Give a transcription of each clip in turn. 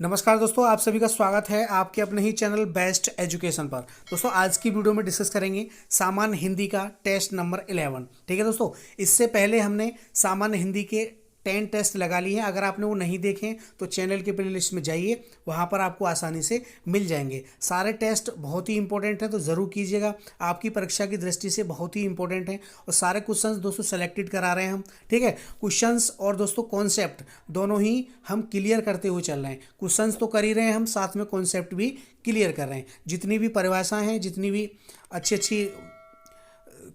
नमस्कार दोस्तों, आप सभी का स्वागत है आपके अपने ही चैनल बेस्ट एजुकेशन पर। दोस्तों आज की वीडियो में डिस्कस करेंगे सामान्य हिंदी का टेस्ट नंबर 11। ठीक है दोस्तों, इससे पहले हमने सामान्य हिंदी के 10 टेस्ट लगा लिए हैं। अगर आपने वो नहीं देखे तो चैनल के प्लेलिस्ट में जाइए, वहाँ पर आपको आसानी से मिल जाएंगे। सारे टेस्ट बहुत ही इंपॉर्टेंट हैं तो ज़रूर कीजिएगा, आपकी परीक्षा की दृष्टि से बहुत ही इंपॉर्टेंट है। और सारे क्वेश्चंस दोस्तों सेलेक्टेड करा रहे हैं हम। ठीक है, क्वेश्चंस और दोस्तों कॉन्सेप्ट दोनों ही हम क्लियर करते हुए चल रहे हैं। क्वेश्चंस तो कर ही रहे हैं हम, साथ में कॉन्सेप्ट भी क्लियर कर रहे हैं। जितनी भी परिभाषाएं हैं, जितनी भी अच्छी अच्छी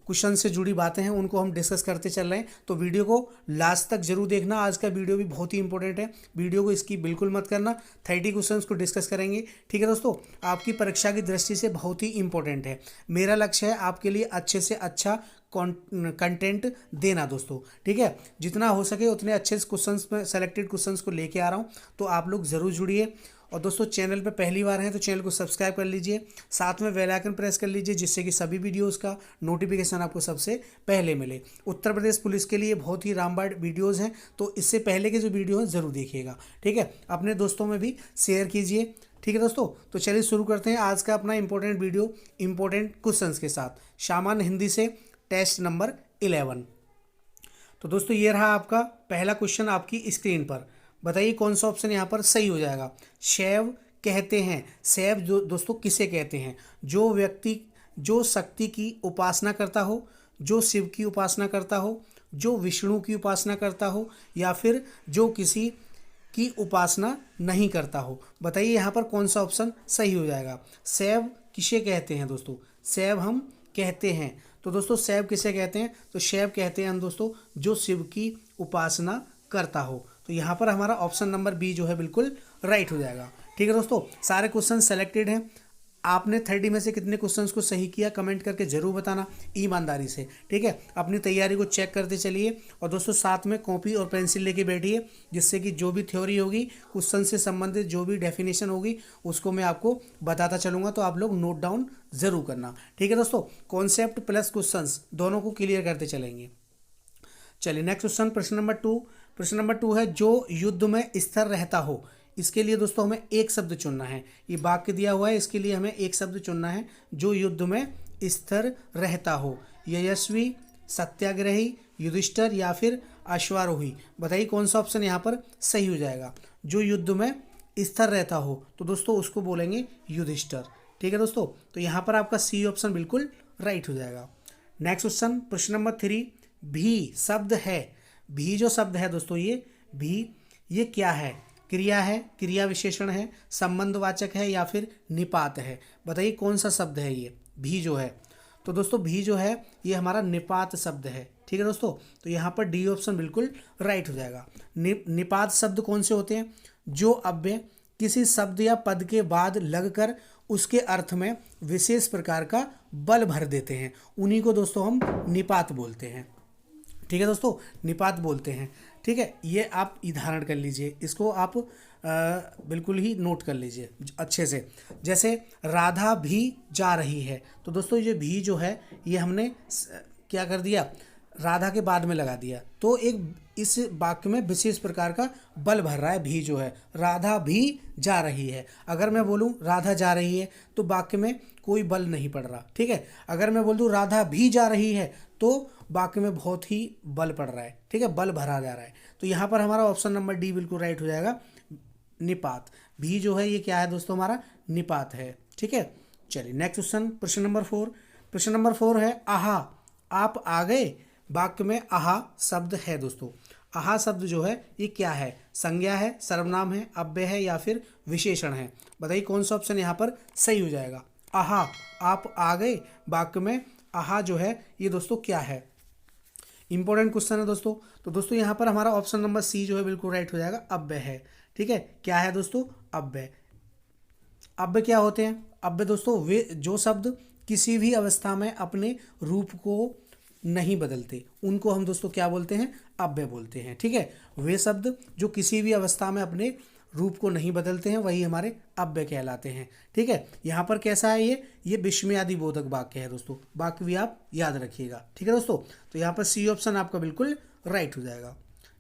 क्वेश्चन से जुड़ी बातें हैं, उनको हम डिस्कस करते चल रहे हैं। तो वीडियो को लास्ट तक जरूर देखना, आज का वीडियो भी बहुत ही इंपॉर्टेंट है। वीडियो को इसकी बिल्कुल मत करना। 30 क्वेश्चंस को डिस्कस करेंगे। ठीक है दोस्तों, आपकी परीक्षा की दृष्टि से बहुत ही इंपॉर्टेंट है। मेरा लक्ष्य है आपके लिए अच्छे से अच्छा कंटेंट देना दोस्तों। ठीक है, जितना हो सके उतने अच्छे क्वेश्चंस में सेलेक्टेड क्वेश्चंस को लेके आ रहा हूँ, तो आप लोग ज़रूर जुड़िए। और दोस्तों चैनल पे पहली बार हैं तो चैनल को सब्सक्राइब कर लीजिए, साथ में बेल आइकन प्रेस कर लीजिए, जिससे कि सभी वीडियोस का नोटिफिकेशन आपको सबसे पहले मिले। उत्तर प्रदेश पुलिस के लिए बहुत ही रामबाण वीडियोस हैं, तो इससे पहले के जो वीडियो हैं ज़रूर देखिएगा। ठीक है, अपने दोस्तों में भी शेयर कीजिए। ठीक है दोस्तों, तो चलिए शुरू करते हैं आज का अपना इंपॉर्टेंट वीडियो इंपॉर्टेंट क्वेश्चंस के साथ, सामान्य हिंदी से टेस्ट नंबर 11। तो दोस्तों ये रहा आपका पहला क्वेश्चन आपकी स्क्रीन पर। बताइए कौन सा ऑप्शन यहाँ पर सही हो जाएगा। शैव कहते हैं, शैव जो दोस्तों किसे कहते हैं? जो व्यक्ति जो शक्ति की उपासना करता हो, जो शिव की उपासना करता हो, जो विष्णु की उपासना करता हो, या फिर जो किसी की उपासना नहीं करता हो। बताइए यहाँ पर कौन सा ऑप्शन सही हो जाएगा। शैव किसे कहते हैं दोस्तों? शैव हम कहते हैं। तो दोस्तों शैव किसे कहते हैं? तो शैव कहते हैं हम दोस्तों जो शिव की उपासना करता हो। तो यहाँ पर हमारा ऑप्शन नंबर बी जो है बिल्कुल राइट हो जाएगा। ठीक है दोस्तों, सारे क्वेश्चन सेलेक्टेड हैं। आपने 30 में से कितने क्वेश्चंस को सही किया कमेंट करके जरूर बताना ईमानदारी से। ठीक है, अपनी तैयारी को चेक करते चलिए। और दोस्तों साथ में कॉपी और पेंसिल लेके बैठिए, जिससे कि जो भी थ्योरी होगी, क्वेश्चन से संबंधित जो भी डेफिनेशन होगी, उसको मैं आपको बताता चलूँगा, तो आप लोग नोट डाउन जरूर करना। ठीक है दोस्तों, कॉन्सेप्ट प्लस क्वेश्चंस दोनों को क्लियर करते चलेंगे। चलिए नेक्स्ट क्वेश्चन, प्रश्न नंबर 2। प्रश्न नंबर 2 है जो युद्ध में स्थिर रहता हो। इसके लिए दोस्तों हमें एक शब्द चुनना है। ये वाक्य दिया हुआ है, इसके लिए हमें एक शब्द चुनना है। जो युद्ध में स्थिर रहता हो, यशस्वी, सत्याग्रही, युधिष्ठिर या फिर अश्वारोही। बताइए कौन सा ऑप्शन यहाँ पर सही हो जाएगा। जो युद्ध में स्थिर रहता हो, तो दोस्तों उसको बोलेंगे युधिष्ठिर। ठीक है दोस्तों, तो यहाँ पर आपका सी ऑप्शन बिल्कुल राइट हो जाएगा। नेक्स्ट क्वेश्चन, प्रश्न नंबर 3। भी शब्द है, भी जो शब्द है दोस्तों, ये क्या है? क्रिया है, क्रिया विशेषण है, संबंधवाचक है, या फिर निपात है। बताइए कौन सा शब्द है ये भी जो है? तो दोस्तों भी जो है ये हमारा निपात शब्द है। ठीक है दोस्तों, तो यहाँ पर डी ऑप्शन बिल्कुल राइट हो जाएगा। निपात शब्द कौन से होते हैं? जो अव्यय किसी शब्द या पद के बाद लगकर उसके अर्थ में विशेष प्रकार का बल भर देते हैं, उन्हीं को दोस्तों हम निपात बोलते हैं। ठीक है दोस्तों, निपात बोलते हैं। ठीक है, ये आप उदाहरण कर लीजिए, इसको आप बिल्कुल ही नोट कर लीजिए अच्छे से। जैसे राधा भी जा रही है, तो दोस्तों ये भी जो है ये हमने क्या कर दिया, राधा के बाद में लगा दिया, तो एक इस वाक्य में विशेष प्रकार का बल भर रहा है। भी जो है राधा भी जा रही है, अगर मैं बोलूँ राधा जा रही है तो वाक्य में कोई बल नहीं पड़ रहा। ठीक है, अगर मैं बोल दूँ राधा भी जा रही है तो वाक्य में बहुत ही बल पड़ रहा है। ठीक है, बल भरा जा रहा है। तो यहाँ पर हमारा ऑप्शन नंबर डी बिल्कुल राइट हो जाएगा, निपात। भी जो है ये क्या है दोस्तों, हमारा निपात है। ठीक है, चलिए नेक्स्ट क्वेश्चन, प्रश्न नंबर 4। प्रश्न नंबर 4 है आहा आप आ गए। वाक्य में आहा शब्द है दोस्तों। आहा शब्द जो है ये क्या है? संज्ञा है, सर्वनाम है, अव्यय है, या फिर विशेषण है। बताइए कौन सा ऑप्शन यहाँ पर सही हो जाएगा। आहा आप आ गए, वाक्य में आहा जो है ये दोस्तों क्या है? इंपॉर्टेंट क्वेश्चन है दोस्तों। तो दोस्तों यहाँ पर हमारा ऑप्शन नंबर सी जो है बिल्कुल राइट हो जाएगा, अव्यय है। ठीक है, क्या है दोस्तों? अव्यय। अव्यय क्या होते हैं? अव्यय दोस्तों वे जो शब्द किसी भी अवस्था में अपने रूप को नहीं बदलते, उनको हम दोस्तों क्या बोलते हैं? अव्यय बोलते हैं। ठीक है, वे शब्द जो किसी भी अवस्था में अपने रूप को नहीं बदलते हैं, वही हमारे अव्यय कहलाते हैं। ठीक है, यहाँ पर कैसा है ये विस्मयादि बोधक वाक्य है दोस्तों, वाक्य भी आप याद रखिएगा। ठीक है दोस्तों, तो यहाँ पर सी ऑप्शन आपका बिल्कुल राइट हो जाएगा।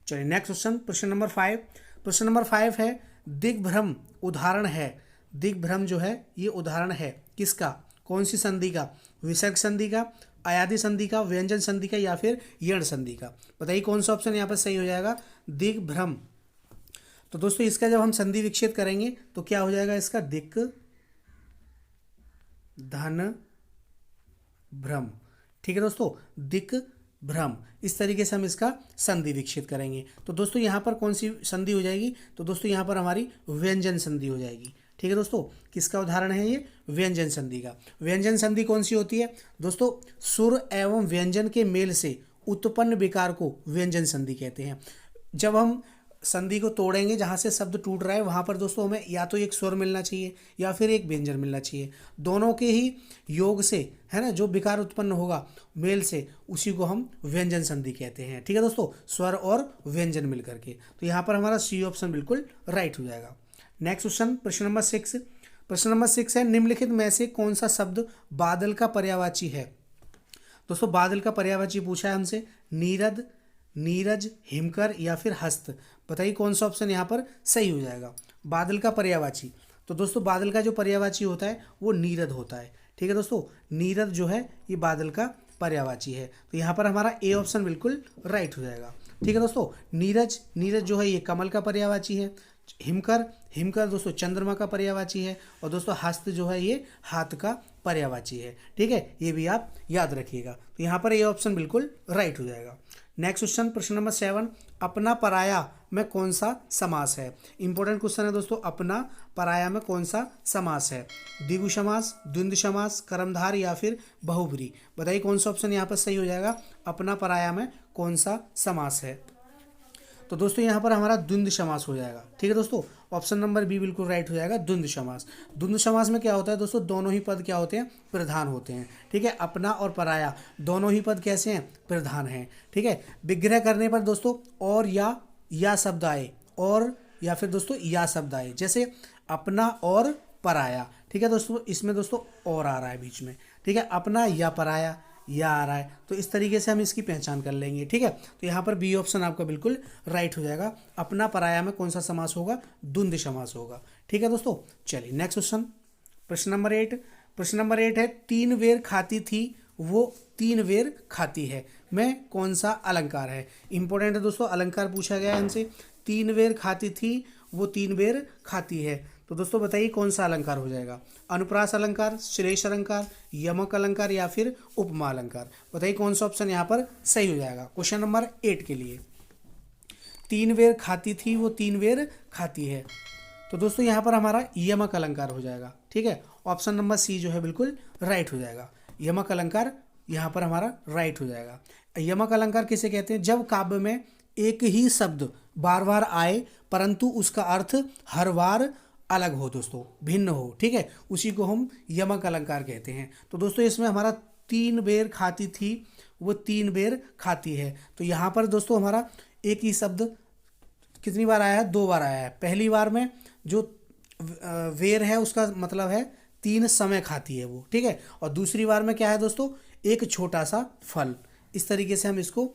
चलिए नेक्स्ट क्वेश्चन, प्रश्न नंबर 5। प्रश्न नंबर 5 है दिग्भ्रम उदाहरण है। दिग्भ्रम जो है ये उदाहरण है किसका, कौन सी संधि का, विसर्ग संधि का, अयादि संधि का, व्यंजन संधि का या फिर यण संधि का। बताइए कौन सा ऑप्शन यहाँ पर सही हो जाएगा, दिग्भ्रम। तो दोस्तों इसका जब हम संधि विच्छेद करेंगे तो क्या हो जाएगा, इसका दिक धन भ्रम। ठीक है दोस्तों, दिक भ्रम, इस तरीके से हम इसका संधि विच्छेद करेंगे। तो दोस्तों यहाँ पर कौन सी संधि हो जाएगी, तो दोस्तों यहाँ पर हमारी व्यंजन संधि हो जाएगी। ठीक है दोस्तों, किसका उदाहरण है ये, व्यंजन संधि का। व्यंजन संधि कौन सी होती है दोस्तों, सुर एवं व्यंजन के मेल से उत्पन्न विकार को व्यंजन संधि कहते हैं। जब हम संधि को तोड़ेंगे, जहाँ से शब्द टूट रहा है वहाँ पर दोस्तों हमें या तो एक स्वर मिलना चाहिए या फिर एक व्यंजन मिलना चाहिए। दोनों के ही योग से है ना जो विकार उत्पन्न होगा मेल से, उसी को हम व्यंजन संधि कहते हैं। ठीक है दोस्तों, स्वर और व्यंजन मिल करके। तो यहाँ पर हमारा सी ऑप्शन बिल्कुल राइट हो जाएगा। नेक्स्ट क्वेश्चन, प्रश्न नंबर 6। प्रश्न नंबर 6 है निम्नलिखित में से कौन सा शब्द बादल का पर्यायवाची है। दोस्तों बादल का पर्यायवाची पूछा है हमसे, नीरद, नीरज, हिमकर या फिर हस्त। बताइए कौन सा ऑप्शन यहाँ पर सही हो जाएगा, बादल का पर्यायवाची। तो दोस्तों बादल का जो पर्यायवाची होता है वो नीरद होता है। ठीक है दोस्तों, नीरद जो है ये बादल का पर्यायवाची है। तो यहाँ पर हमारा ए ऑप्शन बिल्कुल राइट हो जाएगा। ठीक है दोस्तों, नीरज, नीरज जो है ये कमल का पर्यायवाची है। हिमकर, हिमकर दोस्तों चंद्रमा का पर्यायवाची है। और दोस्तों हस्त जो है ये हाथ का पर्यायवाची है। ठीक है, ये भी आप याद रखिएगा। तो यहाँ पर ये ऑप्शन बिल्कुल राइट हो जाएगा। नेक्स्ट क्वेश्चन, प्रश्न नंबर 7, अपना पराया में कौन सा समास है। इंपॉर्टेंट क्वेश्चन है दोस्तों, अपना पराया में कौन सा समास है, द्विगु समास, द्वंद्व समास, कर्मधार या फिर बहुब्री। बताइए कौन सा ऑप्शन यहाँ पर सही हो जाएगा, अपना पराया में कौन सा समास है। तो दोस्तों यहाँ पर हमारा द्वंद्व समास हो जाएगा। ठीक है दोस्तों, ऑप्शन नंबर बी बिल्कुल राइट हो जाएगा, द्वंद्व समास। द्वंद्व समास में क्या होता है दोस्तों, दोनों ही पद क्या होते हैं, प्रधान होते हैं। ठीक है, अपना और पराया दोनों ही पद कैसे हैं, प्रधान हैं। ठीक है, विग्रह करने पर दोस्तों और या शब्द आए, और या फिर दोस्तों या शब्द आए, जैसे अपना और पराया। ठीक है दोस्तों, इसमें दोस्तों और आ रहा है बीच में। ठीक है, अपना या पराया या आ रहा है, तो इस तरीके से हम इसकी पहचान कर लेंगे। ठीक है, तो यहाँ पर बी ऑप्शन आपका बिल्कुल राइट हो जाएगा, अपना पराया में कौन सा समास होगा, द्वंद्व समास होगा। ठीक है दोस्तों, चलिए नेक्स्ट क्वेश्चन, प्रश्न नंबर 8। प्रश्न नंबर 8 है तीन वेर खाती थी वो तीन वेर खाती है में कौन सा अलंकार है। इंपॉर्टेंट है दोस्तों, अलंकार पूछा गया है हमसे, तीन वेर खाती थी वो तीन वेर खाती है। तो दोस्तों बताइए कौन सा अलंकार हो जाएगा, अनुप्रास अलंकार, श्लेष अलंकार, यमक अलंकार या फिर उपमा अलंकार। बताइए कौन सा ऑप्शन यहाँ पर सही हो जाएगा क्वेश्चन नंबर 8 के लिए। तीन वेर खाती थी वो तीन वेर खाती है, तो दोस्तों यहाँ पर हमारा यमक अलंकार हो जाएगा। ठीक है, ऑप्शन नंबर सी जो है बिल्कुल राइट हो जाएगा, यमक अलंकार यहाँ पर हमारा राइट हो जाएगा। यमक अलंकार किसे कहते हैं, जब काव्य में एक ही शब्द बार बार आए परंतु उसका अर्थ हर बार अलग हो दोस्तों, भिन्न हो। ठीक है, उसी को हम यमक अलंकार कहते हैं। तो दोस्तों इसमें हमारा तीन बेर खाती थी वो तीन बेर खाती है, तो यहाँ पर दोस्तों हमारा एक ही शब्द कितनी बार आया है, दो बार आया है। पहली बार में जो वेर है उसका मतलब है तीन समय खाती है वो। ठीक है, और दूसरी बार में क्या है दोस्तों, एक छोटा सा फल। इस तरीके से हम इसको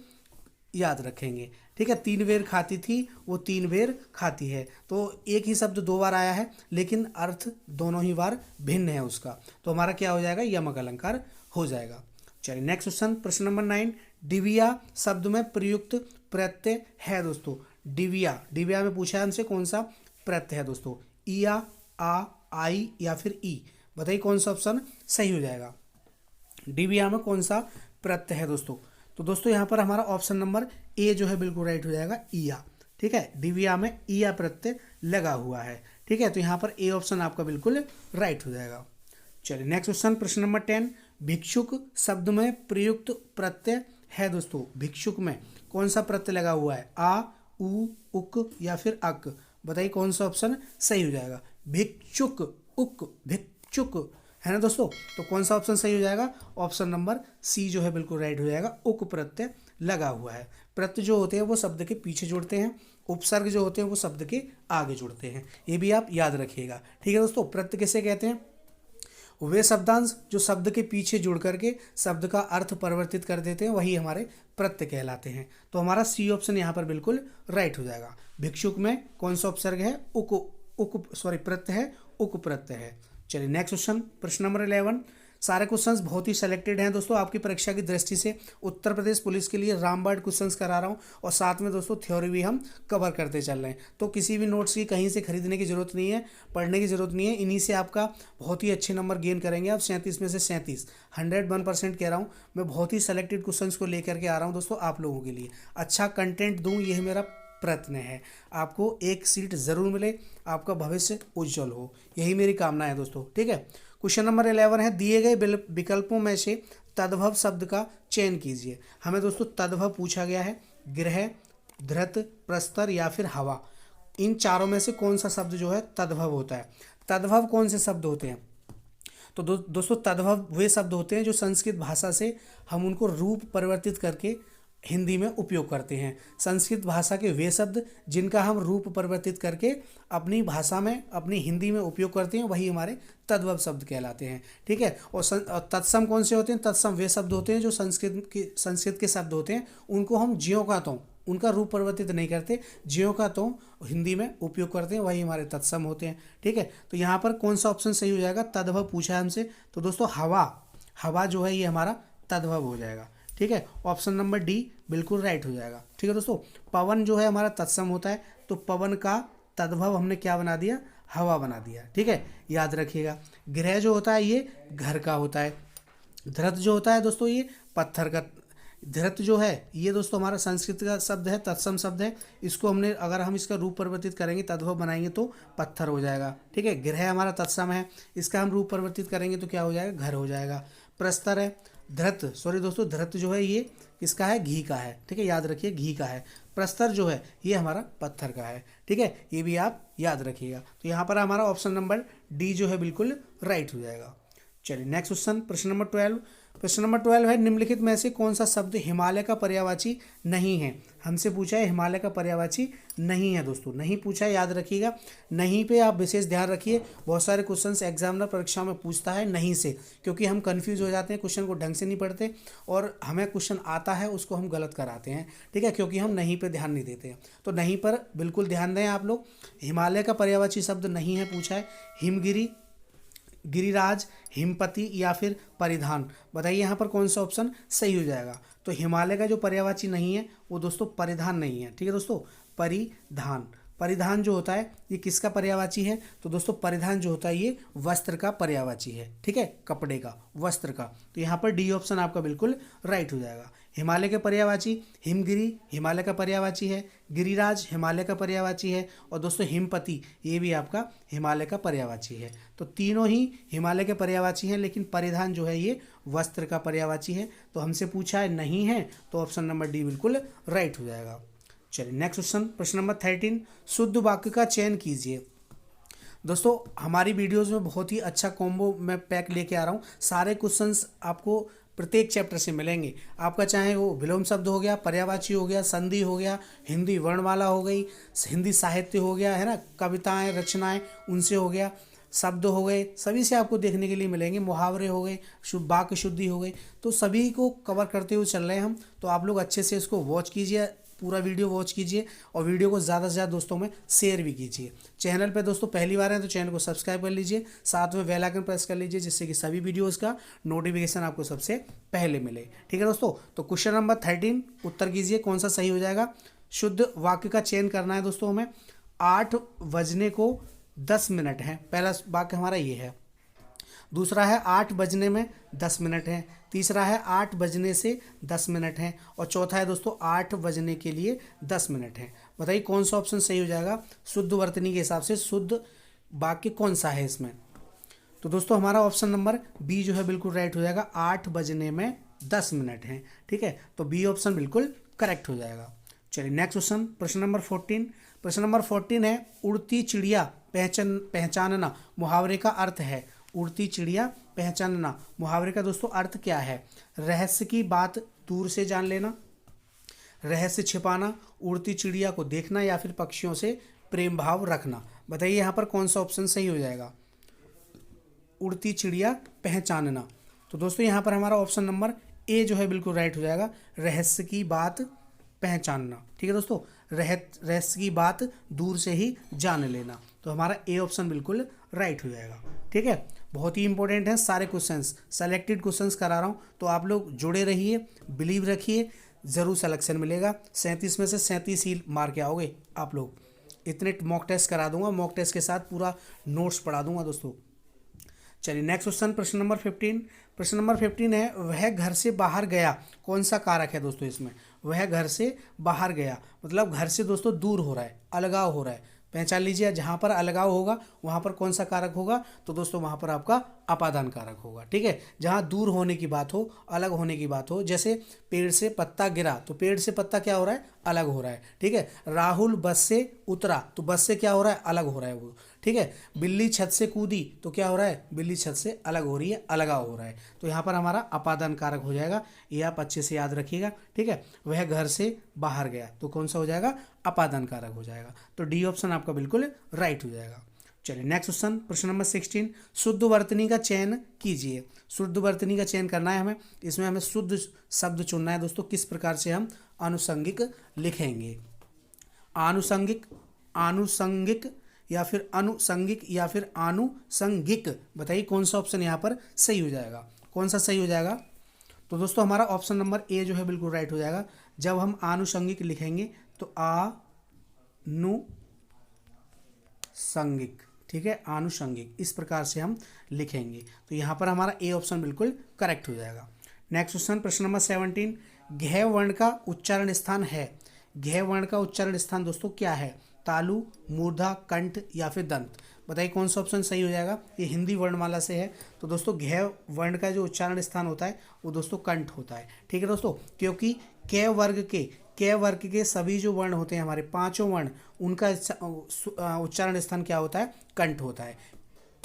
याद रखेंगे। ठीक है, तीन बेर खाती थी वो तीन बेर खाती है, तो एक ही शब्द दो बार आया है लेकिन अर्थ दोनों ही बार भिन्न है उसका, तो हमारा क्या हो जाएगा, यमक अलंकार हो जाएगा। चलिए नेक्स्ट क्वेश्चन, प्रश्न नंबर 9। डिविया शब्द में प्रयुक्त प्रत्यय है दोस्तों। डिविया, डिविया में पूछा है हमसे कौन सा प्रत्यय है दोस्तों, इया, आ, आई या फिर ई। बताइए कौन सा ऑप्शन सही हो जाएगा, डिविया में कौन सा प्रत्यय है दोस्तों। तो दोस्तों यहाँ पर हमारा ऑप्शन नंबर ए जो है बिल्कुल राइट हो जाएगा, इया। ठीक है, डिविया में इया प्रत्यय लगा हुआ है। ठीक है, तो यहाँ पर ए ऑप्शन आपका बिल्कुल राइट हो जाएगा। चलिए नेक्स्ट क्वेश्चन, प्रश्न नंबर 10। भिक्षुक शब्द में प्रयुक्त प्रत्यय है दोस्तों। भिक्षुक में कौन सा प्रत्यय लगा हुआ है, आ, उ, उक या फिर अक। बताइए कौन सा ऑप्शन सही हो जाएगा, भिक्षुक, उक, भिक्षुक है ना दोस्तों। तो कौन सा ऑप्शन सही हो जाएगा, ऑप्शन नंबर सी जो है बिल्कुल राइट हो जाएगा, उक प्रत्यय लगा हुआ है। प्रत्यय जो होते हैं वो शब्द के पीछे जुड़ते हैं, उपसर्ग जो होते हैं वो शब्द के आगे जुड़ते हैं, ये भी आप याद रखिएगा। ठीक है दोस्तों, प्रत्यय किसे कहते हैं, वे शब्दांश जो शब्द के पीछे जुड़ करके शब्द का अर्थ परिवर्तित कर देते हैं वही हमारे प्रत्यय कहलाते हैं। तो हमारा सी ऑप्शन यहाँ पर बिल्कुल राइट हो जाएगा। भिक्षुक में कौन सा उपसर्ग है? प्रत्यय है, उक प्रत्यय है। चलिए नेक्स्ट क्वेश्चन, प्रश्न नंबर 11। सारे क्वेश्चंस बहुत ही सिलेक्टेड हैं दोस्तों, आपकी परीक्षा की दृष्टि से उत्तर प्रदेश पुलिस के लिए रामबाण क्वेश्चंस करा रहा हूं और साथ में दोस्तों थ्योरी भी हम कवर करते चल रहे हैं। तो किसी भी नोट्स की कहीं से खरीदने की जरूरत नहीं है, पढ़ने की जरूरत नहीं है, इन्हीं से आपका बहुत ही अच्छे नंबर गेन करेंगे आप। 37 में से 37, 101% कह रहा हूँ मैं। बहुत ही सिलेक्टेड क्वेश्चंस को लेकर के आ रहा हूँ दोस्तों आप लोगों के लिए, अच्छा कंटेंट दूँ, यह मेरा प्रयत्न है। आपको एक सीट जरूर मिले, आपका भविष्य उज्जवल हो, यही मेरी कामना है दोस्तों। ठीक है, क्वेश्चन नंबर 11 है, दिए गए विकल्पों में से तद्भव शब्द का चयन कीजिए। हमें दोस्तों तद्भव पूछा गया है, गृह, धृत, प्रस्तर या फिर हवा। इन चारों में से कौन सा शब्द जो है तद्भव होता है? तद्भव कौन से शब्द होते हैं? तो दोस्तों तद्भव वे शब्द होते हैं जो संस्कृत भाषा से हम उनको रूप परिवर्तित करके हिंदी में उपयोग करते हैं। संस्कृत भाषा के वे शब्द जिनका हम रूप परिवर्तित करके अपनी भाषा में, अपनी हिंदी में उपयोग करते हैं, वही हमारे तद्भव शब्द कहलाते हैं। ठीक है, और तत्सम कौन से होते हैं? तत्सम वे शब्द होते हैं जो संस्कृत के शब्द होते हैं, उनको हम ज्यों का त्यों, उनका रूप परिवर्तित नहीं करते, ज्यों का त्यों हिंदी में उपयोग करते हैं, वही हमारे तत्सम होते हैं। ठीक है, तो यहाँ पर कौन सा ऑप्शन सही हो जाएगा? तद्भव पूछा है हमसे, तो दोस्तों हवा जो है ये हमारा तद्भव हो जाएगा। ठीक है, ऑप्शन नंबर डी बिल्कुल राइट हो जाएगा। ठीक है दोस्तों, पवन जो है हमारा तत्सम होता है, तो पवन का तद्भव हमने क्या बना दिया? हवा बना दिया। ठीक है, याद रखिएगा। गृह जो होता है ये घर का होता है। धृत जो होता है दोस्तों ये पत्थर का। धृत जो है ये दोस्तों हमारा संस्कृत का शब्द है, तत्सम शब्द है। इसको हमने अगर हम इसका रूप परिवर्तित करेंगे, तद्भव बनाएंगे तो पत्थर हो जाएगा। ठीक है, गृह हमारा तत्सम है, इसका हम रूप परिवर्तित करेंगे तो क्या हो जाएगा? घर हो जाएगा। प्रस्तर है, धृत जो है ये किसका है? घी का है। ठीक है, याद रखिए घी का है। प्रस्तर जो है ये हमारा पत्थर का है। ठीक है, ये भी आप याद रखिएगा। तो यहाँ पर हमारा ऑप्शन नंबर डी जो है बिल्कुल राइट हो जाएगा। चलिए नेक्स्ट क्वेश्चन, प्रश्न नंबर 12। प्रश्न नंबर 12 है, निम्नलिखित में से कौन सा शब्द हिमालय का पर्यायवाची नहीं है? हमसे पूछा है हिमालय का पर्यायवाची नहीं है दोस्तों, नहीं पूछा है, याद रखिएगा। नहीं पे आप विशेष ध्यान रखिए, बहुत सारे क्वेश्चंस एग्जामिनर परीक्षा में पूछता है नहीं से, क्योंकि हम कंफ्यूज हो जाते हैं, क्वेश्चन को ढंग से नहीं पढ़ते और हमें क्वेश्चन आता है उसको हम गलत कराते हैं। ठीक है, क्योंकि हम नहीं पे ध्यान नहीं देते हैं। तो नहीं पर बिल्कुल ध्यान दें आप लोग। हिमालय का पर्यायवाची शब्द नहीं है पूछा है। हिमगिरी, गिरिराज, हिमपति या फिर परिधान, बताइए यहाँ पर कौन सा ऑप्शन सही हो जाएगा? तो हिमालय का जो पर्यायवाची नहीं है वो दोस्तों परिधान नहीं है। ठीक है दोस्तों, परिधान जो होता है ये किसका पर्यायवाची है? तो दोस्तों परिधान जो होता है ये वस्त्र का पर्यायवाची है। ठीक है, कपड़े का, वस्त्र का। तो यहाँ पर डी ऑप्शन आपका बिल्कुल राइट हो जाएगा। हिमालय के पर्यायवाची हिमगिरी हिमालय का पर्यायवाची है, गिरिराज हिमालय का पर्यायवाची है और दोस्तों हिमपति ये भी आपका हिमालय का पर्यायवाची है। तो तीनों ही हिमालय के पर्यायवाची हैं, लेकिन परिधान जो है ये वस्त्र का पर्यायवाची है। तो हमसे पूछा है नहीं है, तो ऑप्शन नंबर डी बिल्कुल राइट हो जाएगा। चलिए नेक्स्ट क्वेश्चन, प्रश्न नंबर 13, शुद्ध वाक्य का चयन कीजिए। दोस्तों हमारी वीडियोस में बहुत ही अच्छा कॉम्बो मैं पैक लेके आ रहा हूँ। सारे क्वेश्चंस आपको प्रत्येक चैप्टर से मिलेंगे। आपका चाहे वो विलोम शब्द हो गया, पर्यायवाची हो गया, संधि हो गया, हिंदी वर्णमाला हो गई, हिंदी साहित्य हो गया, है ना, कविताएं, रचनाएं, उनसे हो गया, शब्द हो गए, सभी से आपको देखने के लिए मिलेंगे। मुहावरे हो गए, वाक्य शुद्धि हो गई, तो सभी को कवर करते हुए चल रहे हैं हम। तो आप लोग अच्छे से इसको वॉच कीजिए, पूरा वीडियो वॉच कीजिए और वीडियो को ज़्यादा से ज़्यादा दोस्तों में शेयर भी कीजिए। चैनल पे दोस्तों पहली बार है तो चैनल को सब्सक्राइब कर लीजिए, साथ में बेल आइकन प्रेस कर लीजिए, जिससे कि सभी वीडियोस का नोटिफिकेशन आपको सबसे पहले मिले। ठीक है दोस्तों, तो क्वेश्चन नंबर 13 उत्तर कीजिए कौन सा सही हो जाएगा। शुद्ध वाक्य का चयन करना है दोस्तों हमें। 8 बजने को 10 मिनट है, पहला वाक्य हमारा ये है। दूसरा है 8 बजने में 10 मिनट है। तीसरा है 8 बजने से 10 मिनट है और चौथा है दोस्तों 8 बजने के लिए 10 मिनट है। बताइए कौन सा ऑप्शन सही हो जाएगा। शुद्ध वर्तनी के हिसाब से शुद्ध वाक्य कौन सा है इसमें? तो दोस्तों हमारा ऑप्शन नंबर बी जो है बिल्कुल राइट हो जाएगा। 8 बजने में 10 मिनट है। ठीक है, तो बी ऑप्शन बिल्कुल करेक्ट हो जाएगा। चलिए नेक्स्ट क्वेश्चन, प्रश्न नंबर 14। प्रश्न नंबर 14 है, उड़ती चिड़िया पहचानना मुहावरे का अर्थ है। उड़ती चिड़िया पहचानना मुहावरे का दोस्तों अर्थ क्या है? रहस्य की बात दूर से जान लेना, रहस्य छिपाना, उड़ती चिड़िया को देखना या फिर पक्षियों से प्रेम भाव रखना। बताइए यहाँ पर कौन सा ऑप्शन सही हो जाएगा। उड़ती चिड़िया पहचानना। तो दोस्तों यहाँ पर हमारा ऑप्शन नंबर ए जो है बिल्कुल राइट हो जाएगा, रहस्य की बात पहचानना। ठीक है दोस्तों, रहस्य की बात दूर से ही जान लेना। तो हमारा ए ऑप्शन बिल्कुल राइट हो जाएगा। ठीक है, बहुत ही इंपॉर्टेंट है सारे क्वेश्चंस, सेलेक्टेड क्वेश्चंस करा रहा हूँ, तो आप लोग जुड़े रहिए, बिलीव रखिए, ज़रूर सिलेक्शन मिलेगा। 37 में से 37 ही मार के आओगे आप लोग। इतने मॉक टेस्ट करा दूंगा, मॉक टेस्ट के साथ पूरा नोट्स पढ़ा दूंगा दोस्तों। चलिए नेक्स्ट क्वेश्चन, प्रश्न नंबर 15। प्रश्न नंबर 15 है, वह घर से बाहर गया, कौन सा कारक है दोस्तों इसमें? वह घर से बाहर गया मतलब घर से दोस्तों दूर हो रहा है, अलगाव हो रहा है। पहचान लीजिए, जहाँ पर अलगाव होगा वहाँ पर कौन सा कारक होगा? तो दोस्तों वहाँ पर आपका अपादान कारक होगा। ठीक है, जहाँ दूर होने की बात हो, अलग होने की बात हो, जैसे पेड़ से पत्ता गिरा तो पेड़ से पत्ता क्या हो रहा है? अलग हो रहा है। ठीक है, राहुल बस से उतरा तो बस से क्या हो रहा है? अलग हो रहा है वो। ठीक है, बिल्ली छत से कूदी तो क्या हो रहा है? बिल्ली छत से अलग हो रही है, अलगाव हो रहा है। तो यहाँ पर हमारा अपादान कारक हो जाएगा, ये आप अच्छे से याद रखिएगा। ठीक है, वह घर से बाहर गया तो कौन सा हो जाएगा? अपादान कारक हो जाएगा। तो डी ऑप्शन आपका बिल्कुल राइट हो जाएगा। चलिए नेक्स्ट क्वेश्चन, प्रश्न नंबर 16। शुद्ध वर्तनी का चयन कीजिए। शुद्ध वर्तनी का चयन करना है हमें, इसमें हमें शुद्ध शब्द चुनना है दोस्तों। किस प्रकार से हम आनुषंगिक लिखेंगे? आनुषंगिक, आनुषंगिक या फिर अनुषंगिक या फिर आनुषंगिक, बताइए कौन सा ऑप्शन यहाँ पर सही हो जाएगा? कौन सा सही हो जाएगा? तो दोस्तों हमारा ऑप्शन नंबर ए जो है बिल्कुल राइट हो जाएगा। जब हम आनुषंगिक लिखेंगे तो आनुषंगिक, ठीक है, आनुषंगिक इस प्रकार से हम लिखेंगे। तो यहाँ पर हमारा ए ऑप्शन बिल्कुल करेक्ट हो जाएगा। नेक्स्ट क्वेश्चन, प्रश्न नंबर 17। घ वर्ण का उच्चारण स्थान है। घ वर्ण का उच्चारण स्थान दोस्तों क्या है? तालु, मूर्धा, कंठ या फिर दंत, बताइए कौन सा ऑप्शन सही हो जाएगा? ये हिंदी वर्णमाला से है, तो दोस्तों घ वर्ण का जो उच्चारण स्थान होता है वो दोस्तों कंठ होता है। ठीक है दोस्तों, क्योंकि क वर्ग के सभी जो वर्ण होते हैं हमारे पांचों वर्ण, उनका उच्चारण स्थान क्या होता है? कंठ होता है।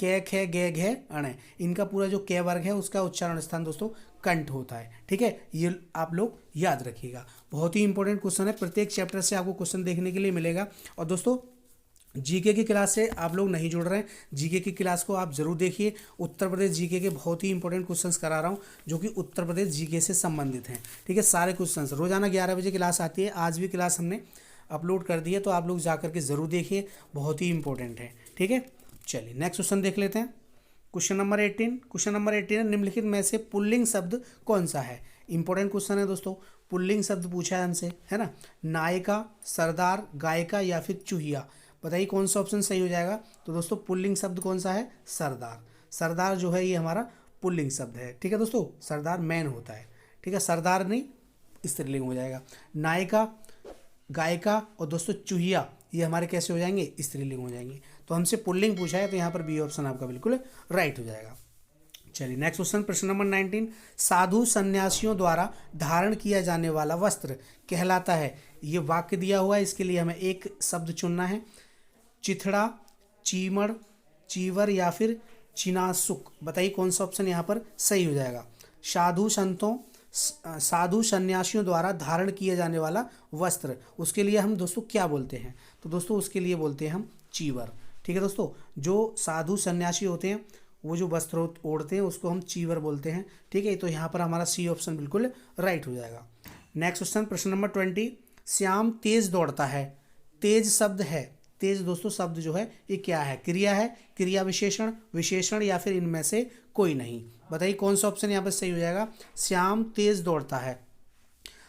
क, ख, ग, घ, अण, इनका पूरा जो क वर्ग है उसका उच्चारण स्थान दोस्तों कंठ होता है। ठीक है, ये आप लोग याद रखिएगा, बहुत ही इंपॉर्टेंट क्वेश्चन है। प्रत्येक चैप्टर से आपको क्वेश्चन देखने के लिए मिलेगा। और दोस्तों जीके की क्लास से आप लोग नहीं जुड़ रहे हैं, जीके की क्लास को आप जरूर देखिए। उत्तर प्रदेश जीके के बहुत ही इंपॉर्टेंट क्वेश्चंस करा रहा हूँ जो कि उत्तर प्रदेश जीके से संबंधित हैं। ठीक है, सारे क्वेश्चंस रोजाना 11 बजे क्लास आती है। आज भी क्लास हमने अपलोड कर दी है, तो आप लोग जा करके ज़रूर देखिए, बहुत ही इंपॉर्टेंट है। ठीक है, चलिए नेक्स्ट क्वेश्चन देख लेते हैं। Question number 18। क्वेश्चन नंबर 18, निम्नलिखित में से पुल्लिंग शब्द कौन सा है? इंपॉर्टेंट क्वेश्चन है दोस्तों, पुल्लिंग शब्द पूछा है हमसे, है ना। नायिका, सरदार, गायिका या फिर चूहिया, बताइए कौन सा ऑप्शन सही हो जाएगा? तो दोस्तों पुल्लिंग शब्द कौन सा है? सरदार। सरदार जो है ये हमारा पुल्लिंग शब्द है। ठीक है दोस्तों, सरदार मैन होता है। ठीक है, सरदार नहीं स्त्रीलिंग हो जाएगा। नायिका, गायिका और दोस्तों चूहिया ये हमारे कैसे हो जाएंगे? स्त्रीलिंग हो जाएंगे। तो हमसे पुल्लिंग पूछा है, तो यहाँ पर बी ऑप्शन आपका बिल्कुल राइट हो जाएगा। चलिए नेक्स्ट क्वेश्चन, प्रश्न नंबर 19। साधु सन्यासियों द्वारा धारण किया जाने वाला वस्त्र कहलाता है। ये वाक्य दिया हुआ है, इसके लिए हमें एक शब्द चुनना है। चिथड़ा, चीमड़, चीवर या फिर चिनासुक, बताइए कौन सा ऑप्शन यहाँ पर सही हो जाएगा? साधु सन्यासियों द्वारा धारण किया जाने वाला वस्त्र, उसके लिए हम दोस्तों क्या बोलते हैं? तो दोस्तों उसके लिए बोलते हैं हम चीवर। ठीक है दोस्तों, जो साधु सन्यासी होते हैं वो जो वस्त्र ओढ़ते हैं उसको हम चीवर बोलते हैं। ठीक है, तो यहाँ पर हमारा सी ऑप्शन बिल्कुल राइट हो जाएगा। नेक्स्ट क्वेश्चन, प्रश्न नंबर 20। श्याम तेज दौड़ता है। तेज शब्द है, तेज दोस्तों शब्द जो है ये क्या है? क्रिया है, क्रिया विशेषण, विशेषण या फिर इनमें से कोई नहीं, बताइए कौन सा ऑप्शन यहाँ पर सही हो जाएगा? श्याम तेज दौड़ता है,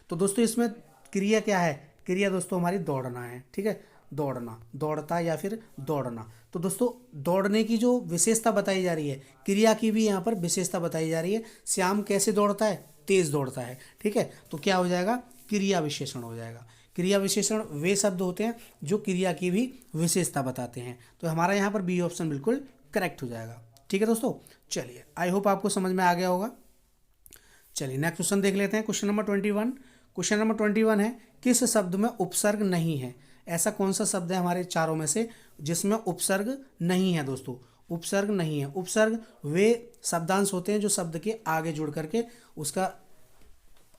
तो दोस्तों इसमें क्रिया क्या है? क्रिया दोस्तों हमारी दौड़ना है। ठीक है, दौड़ना, दौड़ता या फिर दौड़ना। तो दोस्तों दौड़ने की जो विशेषता बताई जा रही है, क्रिया की भी यहाँ पर विशेषता बताई जा रही है। श्याम कैसे दौड़ता है? तेज दौड़ता है। ठीक है, तो क्या हो जाएगा? क्रिया विशेषण हो जाएगा। क्रिया विशेषण वे शब्द होते हैं जो क्रिया की भी विशेषता बताते हैं। तो हमारा यहाँ पर बी ऑप्शन बिल्कुल करेक्ट हो जाएगा। ठीक है दोस्तों, चलिए आई होप आपको समझ में आ गया होगा। चलिए नेक्स्ट क्वेश्चन देख लेते हैं। Question number 21। क्वेश्चन नंबर 21 है, किस शब्द में उपसर्ग नहीं है? ऐसा कौन सा शब्द है हमारे चारों में से जिसमें उपसर्ग नहीं है? दोस्तों उपसर्ग नहीं है। उपसर्ग वे शब्दांश होते हैं जो शब्द के आगे जुड़ करके उसका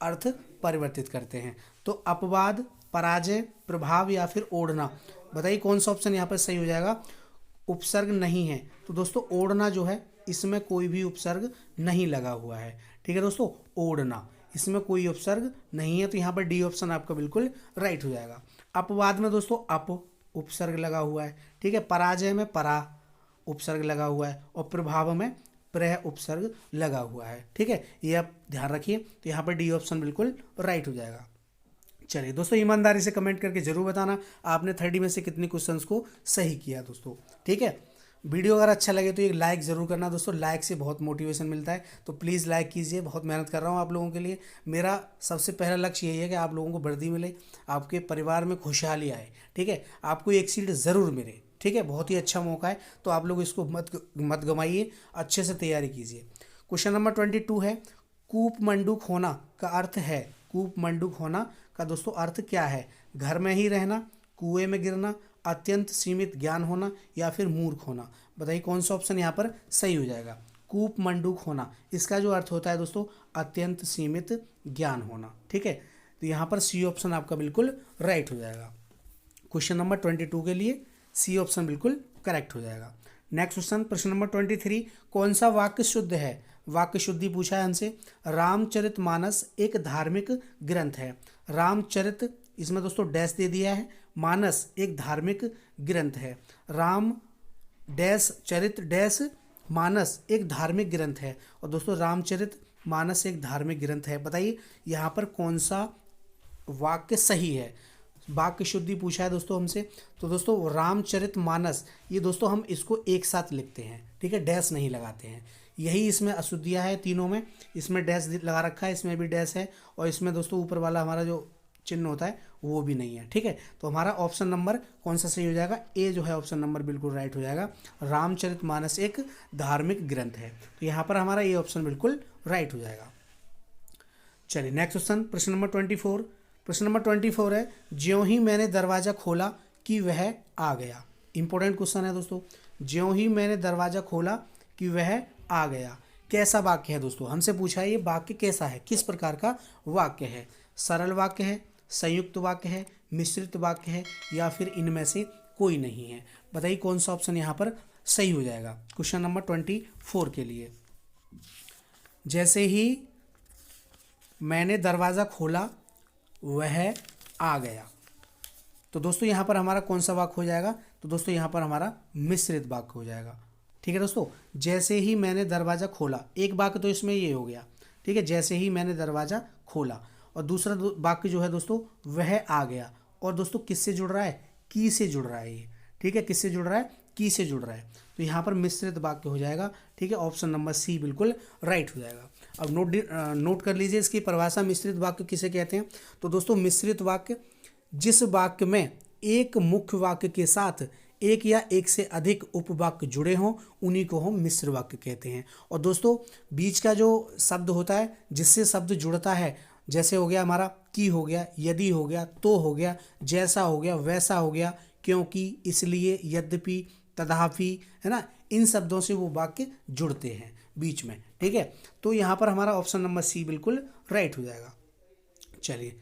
अर्थ परिवर्तित करते हैं। तो अपवाद, पराजय, प्रभाव या फिर ओढ़ना, बताइए कौन सा ऑप्शन यहाँ पर सही हो जाएगा? उपसर्ग नहीं है, तो दोस्तों ओढ़ना जो है इसमें कोई भी उपसर्ग नहीं लगा हुआ है। ठीक है दोस्तों, ओढ़ना, इसमें कोई उपसर्ग नहीं है, तो यहाँ पर डी ऑप्शन आपका बिल्कुल राइट हो जाएगा। अपवाद में दोस्तों अप उपसर्ग लगा हुआ है। ठीक है, पराजय में परा उपसर्ग लगा हुआ है और प्रभाव में प्रह उपसर्ग लगा हुआ है। ठीक है, ये आप ध्यान रखिए, तो यहाँ पर डी ऑप्शन बिल्कुल राइट हो जाएगा। चलिए दोस्तों, ईमानदारी से कमेंट करके जरूर बताना आपने 30 में से कितने क्वेश्चंस को सही किया दोस्तों। ठीक है, वीडियो अगर अच्छा लगे तो एक लाइक ज़रूर करना दोस्तों, लाइक से बहुत मोटिवेशन मिलता है, तो प्लीज़ लाइक कीजिए। बहुत मेहनत कर रहा हूँ आप लोगों के लिए। मेरा सबसे पहला लक्ष्य यही है कि आप लोगों को वर्दी मिले, आपके परिवार में खुशहाली आए। ठीक है, आपको एक सीट ज़रूर मिले। ठीक है, बहुत ही अच्छा मौका है, तो आप लोग इसको मत गंवाइए, अच्छे से तैयारी कीजिए। क्वेश्चन नंबर 22 है, कूप मंडूक होना का अर्थ है। कूप मंडूक होना का दोस्तों अर्थ क्या है? घर में ही रहना, कुएं में गिरना, अत्यंत सीमित ज्ञान होना या फिर मूर्ख होना। बताइए कौन सा ऑप्शन यहाँ पर सही हो जाएगा। कूप मंडूक होना, इसका जो अर्थ होता है दोस्तों अत्यंत सीमित ज्ञान होना। ठीक है, तो यहाँ पर सी ऑप्शन आपका बिल्कुल राइट हो जाएगा। क्वेश्चन नंबर 22 के लिए सी ऑप्शन बिल्कुल करेक्ट हो जाएगा। नेक्स्ट क्वेश्चन, प्रश्न नंबर 23, कौन सा वाक्य शुद्ध है? वाक्य शुद्धि पूछा है हमसे। रामचरितमानस एक धार्मिक ग्रंथ है। रामचरित, इसमें दोस्तों डैश दे दिया है, मानस एक धार्मिक ग्रंथ है। राम डैश चरित डैश मानस एक धार्मिक ग्रंथ है, और दोस्तों रामचरित मानस एक धार्मिक ग्रंथ है। बताइए यहाँ पर कौन सा वाक्य सही है? वाक्य शुद्धि पूछा है दोस्तों हमसे, तो दोस्तों रामचरित मानस, ये दोस्तों हम इसको एक साथ लिखते हैं। ठीक है, डैश नहीं लगाते हैं, यही इसमें अशुद्धियाँ है तीनों में। इसमें डैश लगा रखा है, इसमें भी डैश है, और इसमें दोस्तों ऊपर वाला हमारा जो चिन्ह होता है वो भी नहीं है। ठीक है, तो हमारा ऑप्शन नंबर कौन सा सही हो जाएगा? ए जो है ऑप्शन नंबर बिल्कुल राइट हो जाएगा। रामचरितमानस एक धार्मिक ग्रंथ है, तो यहाँ पर हमारा ये ऑप्शन बिल्कुल राइट हो जाएगा। चलिए नेक्स्ट क्वेश्चन, प्रश्न नंबर 24। प्रश्न नंबर 24 है, ज्यों ही मैंने दरवाजा खोला कि वह आ गया। इंपॉर्टेंट क्वेश्चन है दोस्तों। ज्यों ही मैंने दरवाजा खोला कि वह आ गया, कैसा वाक्य है दोस्तों? हमसे पूछा है ये वाक्य कैसा है, किस प्रकार का वाक्य है? सरल वाक्य है, संयुक्त वाक्य है, मिश्रित वाक्य है, या फिर इनमें से कोई नहीं है? बताइए कौन सा ऑप्शन यहाँ पर सही हो जाएगा। क्वेश्चन नंबर 24 के लिए, जैसे ही मैंने दरवाज़ा खोला वह आ गया, तो दोस्तों यहाँ पर हमारा कौन सा वाक्य हो जाएगा? तो दोस्तों यहाँ पर हमारा मिश्रित वाक्य हो जाएगा। ठीक है दोस्तों, जैसे ही मैंने दरवाज़ा खोला, एक वाक्य तो इसमें ये हो गया। ठीक है, जैसे ही मैंने दरवाज़ा खोला, और दूसरा वाक्य जो है दोस्तों वह आ गया, और दोस्तों किससे जुड़ रहा है? की से जुड़ रहा है ये। ठीक है, किससे जुड़ रहा है? की से जुड़ रहा है, तो यहाँ पर मिश्रित वाक्य हो जाएगा। ठीक है, ऑप्शन नंबर सी बिल्कुल राइट हो जाएगा। अब नोट कर लीजिए इसकी परिभाषा, मिश्रित वाक्य किसे कहते हैं? तो दोस्तों मिश्रित वाक्य, जिस वाक्य में एक मुख्य वाक्य के साथ एक या एक से अधिक उपवाक्य जुड़े हों उन्हीं को हम मिश्र वाक्य कहते हैं। और दोस्तों बीच का जो शब्द होता है जिससे शब्द जुड़ता है, जैसे हो गया हमारा की हो गया, यदि हो गया, तो हो गया, जैसा हो गया, वैसा हो गया, क्योंकि, इसलिए, यद्यपि, तथापि, है ना, इन शब्दों से वो वाक्य जुड़ते हैं बीच में। ठीक है, तो यहाँ पर हमारा ऑप्शन नंबर सी बिल्कुल राइट हो जाएगा। चलिए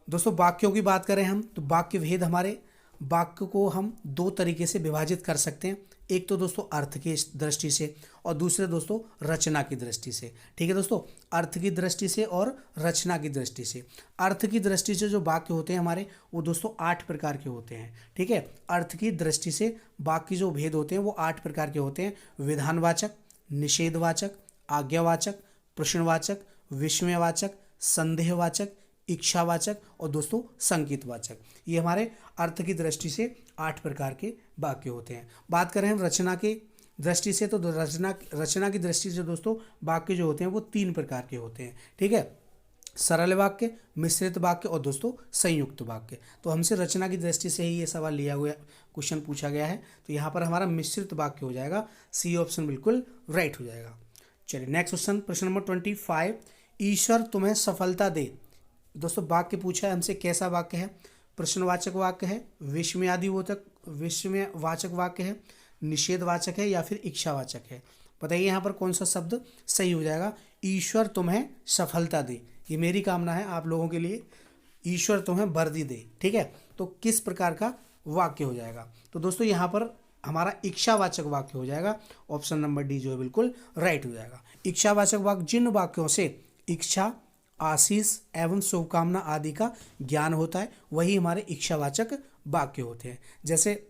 दोस्तों, वाक्यों की बात करें हम, तो वाक्य भेद, हमारे वाक्य को हम दो तरीके से विभाजित कर सकते हैं। एक तो दोस्तों अर्थ की दृष्टि से, और दूसरे दोस्तों रचना की दृष्टि से। ठीक है दोस्तों, अर्थ की दृष्टि से और रचना की दृष्टि से। अर्थ की दृष्टि से जो वाक्य होते हैं हमारे, वो दोस्तों 8 प्रकार के होते हैं। ठीक है, अर्थ की दृष्टि से वाक्य जो भेद होते हैं वो 8 प्रकार के होते हैं। विधानवाचक, निषेधवाचक, आज्ञावाचक, प्रश्नवाचक, विस्मयवाचक, संदेहवाचक, इच्छावाचक और दोस्तों संकेतवाचक। ये हमारे अर्थ की दृष्टि से 8 प्रकार के वाक्य होते हैं। बात करें हम रचना की दृष्टि से, तो रचना की दृष्टि से दोस्तों वाक्य जो होते हैं वो 3 प्रकार के होते हैं। ठीक है, सरल वाक्य, मिश्रित वाक्य और दोस्तों संयुक्त वाक्य। तो हमसे रचना की दृष्टि से ही ये सवाल लिया हुआ क्वेश्चन पूछा गया है, तो यहाँ पर हमारा मिश्रित वाक्य हो जाएगा। सी ऑप्शन बिल्कुल राइट हो जाएगा। चलिए नेक्स्ट क्वेश्चन, प्रश्न नंबर 25, ईश्वर तुम्हें सफलता दे। दोस्तों वाक्य पूछा है हमसे, कैसा वाक्य है? प्रश्नवाचक वाक्य है, विस्मयवाचक वाक्य है, निषेधवाचक है या फिर इच्छावाचक है? बताइए यहाँ पर कौन सा शब्द सही हो जाएगा। ईश्वर तुम्हें सफलता दे, ये मेरी कामना है आप लोगों के लिए, ईश्वर तुम्हें वर्दी दे। ठीक है, तो किस प्रकार का वाक्य हो जाएगा? तो दोस्तों यहाँ पर हमारा इच्छावाचक वाक्य हो जाएगा। ऑप्शन नंबर डी जो है बिल्कुल राइट हो जाएगा। इच्छावाचक वाक्य जिन वाक्यों से इच्छा, आशीष एवं शुभकामना आदि का ज्ञान होता है वही हमारे इच्छावाचक वाक्य होते हैं। जैसे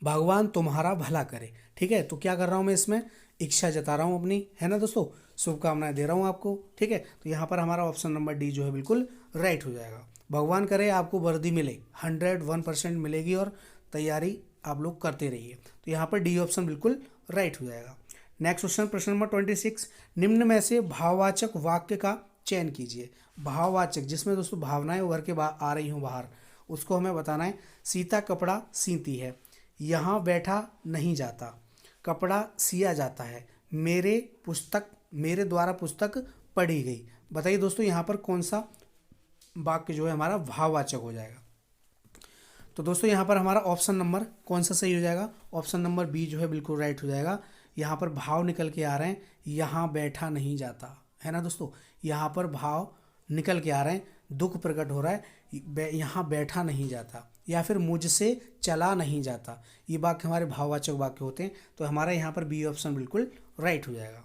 भगवान तुम्हारा भला करे, ठीक है, तो क्या कर रहा हूँ मैं इसमें इच्छा जता रहा हूँ अपनी, है ना दोस्तों, शुभकामनाएं दे रहा हूँ आपको, ठीक है। तो यहाँ पर हमारा ऑप्शन नंबर डी जो है बिल्कुल राइट हो जाएगा। भगवान करे आपको वर्दी मिले, 101% मिलेगी और तैयारी आप लोग करते रहिए, तो यहाँ पर डी ऑप्शन बिल्कुल राइट हो जाएगा। नेक्स्ट क्वेश्चन, प्रश्न नंबर 26, निम्न में से भाववाचक वाक्य का चयन कीजिए। भाववाचक जिसमें दोस्तों भावनाएं उभर के आ रही हों बाहर, उसको हमें बताना है। सीता कपड़ा सीती है, यहाँ बैठा नहीं जाता, कपड़ा सिया जाता है, मेरे द्वारा पुस्तक पढ़ी गई। बताइए दोस्तों यहाँ पर कौन सा वाक्य जो है हमारा भाववाचक हो जाएगा। तो दोस्तों यहाँ पर हमारा ऑप्शन नंबर कौन सा सही हो जाएगा, ऑप्शन नंबर बी जो है बिल्कुल राइट हो जाएगा। यहाँ पर भाव निकल के आ रहे हैं, यहाँ बैठा नहीं जाता, है ना दोस्तों, यहाँ पर भाव निकल के आ रहे हैं, दुख प्रकट हो रहा है, यहाँ बैठा नहीं जाता, या फिर मुझसे चला नहीं जाता, ये वाक्य हमारे भाववाचक वाक्य होते हैं। तो हमारा यहाँ पर बी ऑप्शन बिल्कुल राइट हो जाएगा।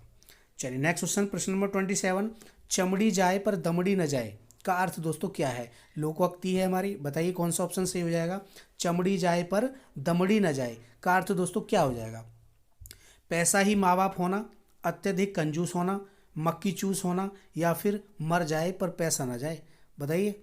चलिए नेक्स्ट क्वेश्चन, प्रश्न नंबर 27, चमड़ी जाए पर दमड़ी न जाए का अर्थ दोस्तों क्या है। लोकोक्ति है हमारी, बताइए कौन सा ऑप्शन सही हो जाएगा। चमड़ी जाए पर दमड़ी न जाए का अर्थ दोस्तों क्या हो जाएगा। पैसा ही माँ बाप होना, अत्यधिक कंजूस होना, मक्की चूस होना, या फिर मर जाए पर पैसा न जाए। बताइए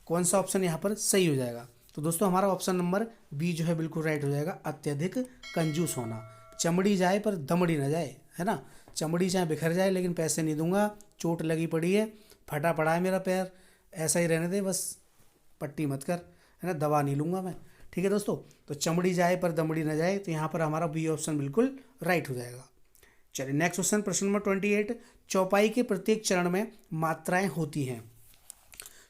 कौन सा ऑप्शन यहाँ पर सही हो जाएगा। तो दोस्तों हमारा ऑप्शन नंबर बी जो है बिल्कुल राइट हो जाएगा, अत्यधिक कंजूस होना। चमड़ी जाए पर दमड़ी न जाए, है ना, चमड़ी चाहे बिखर जाए लेकिन पैसे नहीं दूंगा, चोट लगी पड़ी है, फटा पड़ा है मेरा पैर, ऐसा ही रहने दे बस, पट्टी मत कर, है ना, दवा नहीं लूँगा मैं, ठीक है दोस्तों। तो चमड़ी जाए पर दमड़ी न जाए, तो यहाँ पर हमारा बी ऑप्शन बिल्कुल राइट हो जाएगा। चलिए नेक्स्ट क्वेश्चन, प्रश्न नंबर 28, चौपाई के प्रत्येक चरण में मात्राएं होती हैं।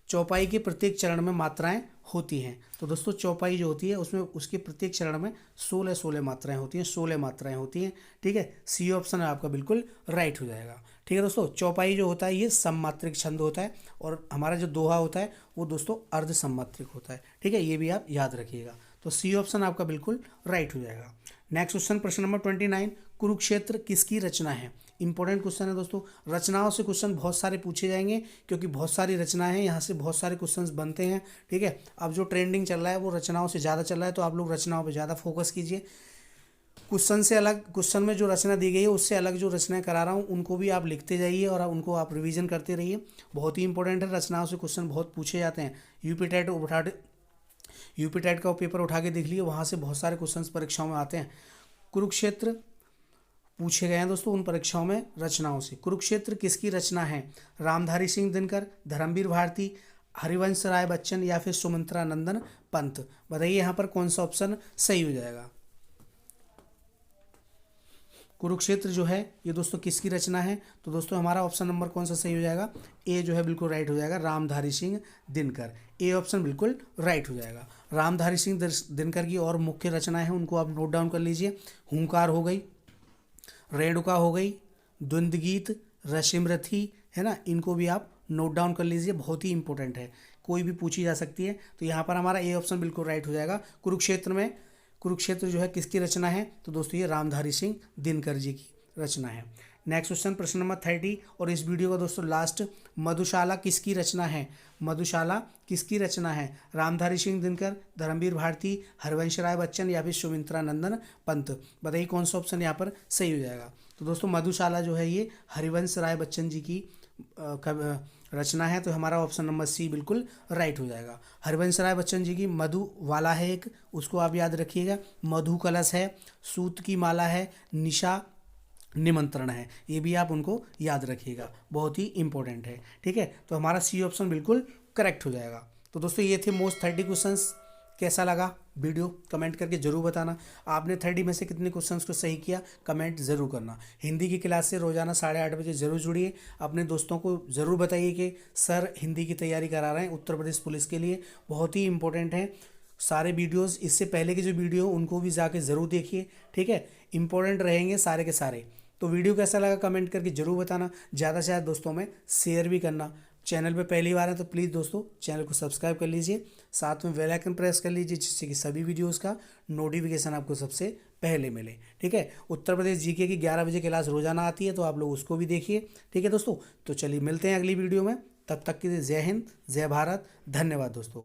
चौपाई के प्रत्येक चरण में मात्राएं होती हैं। तो दोस्तों चौपाई जो होती है उसमें उसके प्रत्येक चरण में 16 मात्राएं होती हैं, 16 मात्राएं होती हैं, ठीक है। सी ऑप्शन आपका बिल्कुल राइट हो जाएगा, ठीक है दोस्तों। चौपाई जो होता है ये सममात्रिक छंद होता है, और हमारा जो दोहा होता है वो दोस्तों अर्ध सममात्रिक होता है, ठीक है, ये भी आप याद रखिएगा। तो सी ऑप्शन आपका बिल्कुल राइट हो जाएगा। नेक्स्ट क्वेश्चन, प्रश्न नंबर 29, कुरुक्षेत्र किसकी रचना है। इंपॉर्टेंट क्वेश्चन है दोस्तों, रचनाओं से क्वेश्चन बहुत सारे पूछे जाएंगे क्योंकि बहुत सारी रचनाएं हैं, यहाँ से बहुत सारे क्वेश्चंस बनते हैं, ठीक है। अब जो ट्रेंडिंग चल रहा है वो रचनाओं से ज़्यादा चल रहा है, तो आप लोग रचनाओं पर ज़्यादा फोकस कीजिए। क्वेश्चन से अलग, क्वेश्चन में जो रचना दी गई है उससे अलग जो रचनाएं करा रहा हूँ उनको भी आप लिखते जाइए और उनको आप रिवीजन करते रहिए, बहुत ही इंपॉर्टेंट है। रचनाओं से क्वेश्चन बहुत पूछे जाते हैं। यूपी टेट का पेपर उठा के देख लीजिए, वहाँ से बहुत सारे क्वेश्चन परीक्षाओं में आते हैं। कुरुक्षेत्र पूछे गए हैं दोस्तों उन परीक्षाओं में रचनाओं से। कुरुक्षेत्र किसकी रचना है। रामधारी सिंह दिनकर, धर्मवीर भारती, हरिवंश राय बच्चन, या फिर सुमित्रा नंदन पंत। बताइए यहाँ पर कौन सा ऑप्शन सही हो जाएगा। कुरुक्षेत्र जो है ये दोस्तों किसकी रचना है। तो दोस्तों हमारा ऑप्शन नंबर कौन सा सही हो जाएगा, ए जो है बिल्कुल राइट हो जाएगा, रामधारी सिंह दिनकर। ए ऑप्शन बिल्कुल राइट हो जाएगा। रामधारी सिंह दिनकर की और मुख्य रचनाएं हैं उनको आप नोट डाउन कर लीजिए। हुंकार हो गई, रेणुका हो गई, द्वंद्व गीत, रसिमरथी, है ना, इनको भी आप नोट डाउन कर लीजिए, बहुत ही इंपॉर्टेंट है, कोई भी पूछी जा सकती है। तो यहाँ पर हमारा ए ऑप्शन बिल्कुल राइट हो जाएगा। कुरुक्षेत्र जो है किसकी रचना है। तो दोस्तों ये रामधारी सिंह दिनकर जी की रचना है। नेक्स्ट क्वेश्चन, प्रश्न नंबर 30, और इस वीडियो का दोस्तों लास्ट, मधुशाला किसकी रचना है। मधुशाला किसकी रचना है। रामधारी सिंह दिनकर, धर्मवीर भारती, हरिवंश राय बच्चन, या फिर सुमित्रा नंदन पंत। बताइए कौन सा ऑप्शन यहाँ पर सही हो जाएगा। तो दोस्तों मधुशाला जो है ये हरिवंश राय बच्चन जी की रचना है, तो हमारा ऑप्शन नंबर सी बिल्कुल राइट हो जाएगा। हरिवंश राय बच्चन जी की मधु वाला है एक, उसको आप याद रखिएगा। मधु कलश है, सूत की माला है, निशा निमंत्रण है, ये भी आप उनको याद रखिएगा, बहुत ही इंपॉर्टेंट है, ठीक है। तो हमारा सी ऑप्शन बिल्कुल करेक्ट हो जाएगा। तो दोस्तों ये थे मोस्ट 30 क्वेश्चंस। कैसा लगा वीडियो कमेंट करके ज़रूर बताना। आपने 30 में से कितने क्वेश्चंस को सही किया कमेंट ज़रूर करना। हिंदी की क्लास से रोज़ाना 8:30 बजे ज़रूर जुड़िए। अपने दोस्तों को ज़रूर बताइए कि सर हिंदी की तैयारी करा रहे हैं उत्तर प्रदेश पुलिस के लिए, बहुत ही इंपॉर्टेंट है। सारे वीडियोस इससे पहले के जो वीडियो उनको भी जाके ज़रूर देखिए, ठीक है, इंपॉर्टेंट रहेंगे सारे के सारे। तो वीडियो कैसा लगा कमेंट करके ज़रूर बताना। ज़्यादा से ज़्यादा दोस्तों में शेयर भी करना, चैनल पे पहली बार है तो प्लीज़ दोस्तों चैनल को सब्सक्राइब कर लीजिए, साथ में बेल आइकन प्रेस कर लीजिए जिससे कि सभी वीडियोस का नोटिफिकेशन आपको सबसे पहले मिले। ठीक है, उत्तर प्रदेश जीके की 11 बजे क्लास रोजाना आती है, तो आप लोग उसको भी देखिए। ठीक है दोस्तों, तो चलिए मिलते हैं अगली वीडियो में, तब तक के लिए जय हिंद, जय भारत, धन्यवाद दोस्तों।